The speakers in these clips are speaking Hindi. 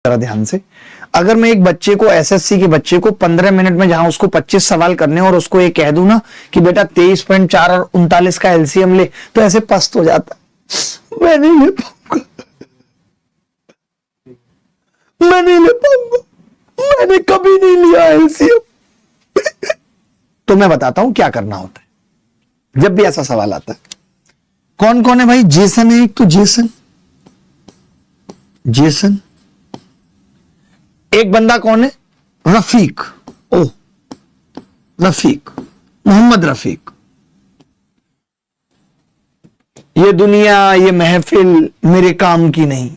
जरा ध्यान से, अगर मैं एक बच्चे को एसएससी के बच्चे को 15 मिनट में जहां उसको 25 सवाल करने और उसको ये कह दूं ना कि बेटा 23.4 और 39 का एलसीएम ले, तो ऐसे पस्त हो जाता, मैं नहीं ले पाऊंगा, मैं नहीं ले पाऊंगा, मैंने कभी नहीं लिया एलसीएम। तो मैं बताता हूं क्या करना होता है जब भी ऐसा सवाल आता है। कौन कौन है भाई? जेसन है एक, तो जेसन, एक बंदा कौन है? रफीक। ओ रफीक, मोहम्मद रफीक। ये दुनिया ये महफिल मेरे काम की नहीं,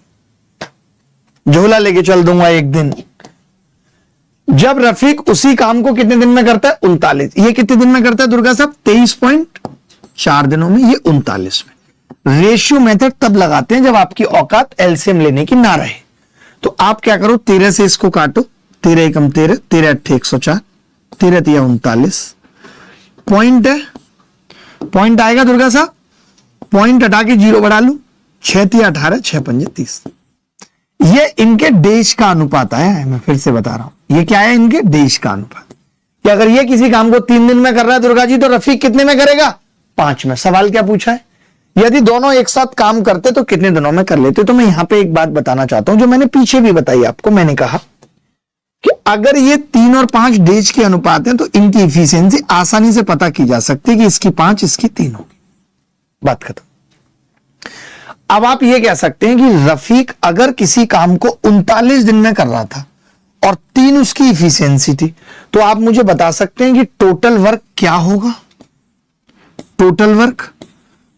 झोला लेके चल दूंगा एक दिन। जब रफीक उसी काम को कितने दिन में करता है? 39। ये कितने दिन में करता है दुर्गा साहब? 23.4 दिनों में, ये 39 में। रेशियो मेथड तब लगाते हैं जब आपकी औकात एलसीएम लेने की ना रहे। तो आप क्या करो, 13 से इसको काटो, 13 एकम 13, 13 अट्ठे 104, 13 तिया 39। पॉइंट है, पॉइंट आएगा दुर्गा साहब, पॉइंट हटा के 0 बढ़ा लू, 6 तिया 18, 6 पंजे 30। ये इनके देश का अनुपात आया है, मैं फिर से बता रहा हूं, ये क्या है? इनके देश का अनुपात। कि अगर ये किसी काम को 3 दिन में कर रहा है दुर्गा जी, तो रफीक कितने में करेगा? 5 में। सवाल क्या पूछा है? यदि दोनों एक साथ काम करते तो कितने दिनों में कर लेते? तो मैं यहां पे एक बात बताना चाहता हूं जो मैंने पीछे भी बताई आपको। मैंने कहा कि अगर ये 3 और 5 डेज के अनुपात हैं तो इनकी इफिशियंसी आसानी से पता की जा सकती है कि इसकी 5 इसकी 3 होगी, बात खत्म। अब आप ये कह सकते हैं कि रफीक अगर किसी काम को 39 दिन में कर रहा था और 3 उसकी इफिशियंसी थी, तो आप मुझे बता सकते हैं कि टोटल वर्क क्या होगा? टोटल वर्क,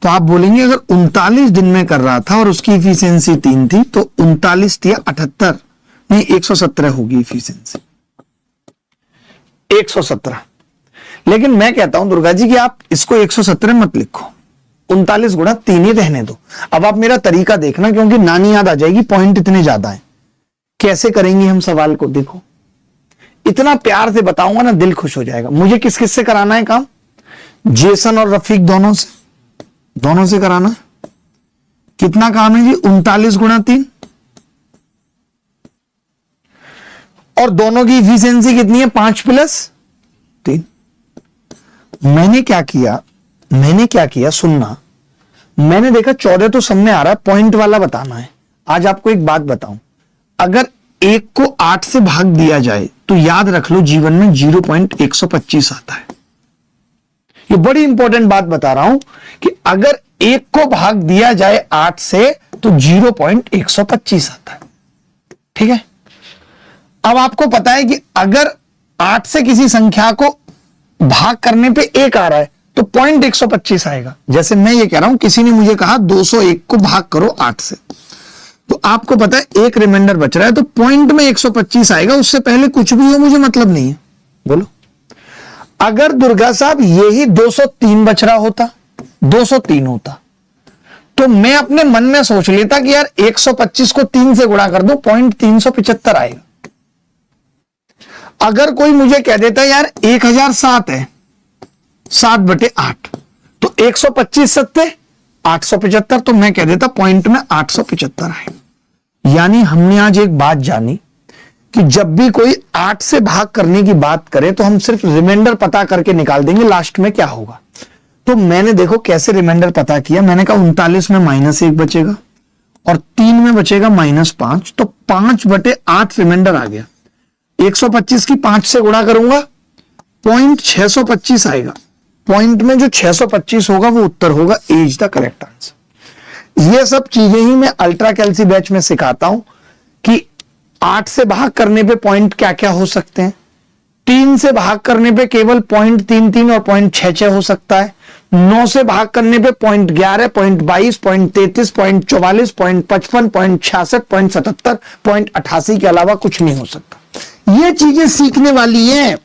तो आप बोलेंगे अगर 39 दिन में कर रहा था और उसकी इफिशियंसी 3 थी, तो 39 या 78 नहीं 117 होगी इफिशियंसी, 117। लेकिन मैं कहता हूं दुर्गा जी कि आप इसको 117 मत लिखो, 39 गुणा 3 ही रहने दो। अब आप मेरा तरीका देखना, क्योंकि नानी याद आ जाएगी, पॉइंट इतने ज्यादा हैं। कैसे करेंगे हम सवाल को? देखो, इतना प्यार से बताऊंगा ना, दिल खुश हो जाएगा। मुझे किस किस से कराना है काम? जेसन और रफीक दोनों से कराना। कितना काम है जी? 39 गुणा 3, और दोनों की इफिशियंसी कितनी है? 5 + 3। मैंने क्या किया सुनना, मैंने देखा 14 तो सामने आ रहा है, पॉइंट वाला बताना है। आज आपको एक बात बताऊं, अगर 1 को 8 से भाग दिया जाए तो याद रख लो जीवन में 0.125 आता है। ये बड़ी इंपॉर्टेंट बात बता रहा हूं कि अगर 1 को भाग दिया जाए 8 से तो 0.125 आता है, ठीक है। अब आपको पता है कि अगर 8 से किसी संख्या को भाग करने पे 1 आ रहा है तो 0.125 आएगा। जैसे मैं ये कह रहा हूं, किसी ने मुझे कहा 201 को भाग करो 8 से, तो आपको पता है 1 रिमाइंडर बच रहा है, तो पॉइंट में 125 आएगा। उससे पहले कुछ भी हो मुझे मतलब नहीं है। बोलो, अगर दुर्गा साहब यही 203 बच रहा होता, 203 होता, तो मैं अपने मन में सोच लेता कि यार 125 को 3 से गुणा कर दो, 0.375 आएगा। अगर कोई मुझे कह देता यार 1007 है, 7/8, तो 125 सत्ते 875, तो मैं कह देता पॉइंट में 875 आएगा। यानी हमने आज एक बात जानी कि जब भी कोई 8 से भाग करने की बात करे तो हम सिर्फ रिमाइंडर पता करके निकाल देंगे लास्ट में क्या होगा। तो मैंने देखो कैसे रिमाइंडर पता किया। मैंने कहा 39 में -1 बचेगा और 3 में बचेगा -5, तो 5/8 रिमाइंडर आ गया। 125 की 5 से गुणा करूंगा, 0.625 आएगा। पॉइंट में जो 625 होगा वो उत्तर होगा, एज द करेक्ट आंसर। ये सब चीजें ही मैं अल्ट्रा कैल्सी बैच में सिखाता हूं कि 8 से भाग करने पे पॉइंट क्या क्या हो सकते हैं, 3 से भाग करने पे केवल 0.33 और 0.66 हो सकता है, 9 से भाग करने पे 0.11, 0.22, 0.33, 0.44, 0.55, 0.66, 0.77, 0.88 के अलावा कुछ नहीं हो सकता। ये चीजें सीखने वाली हैं।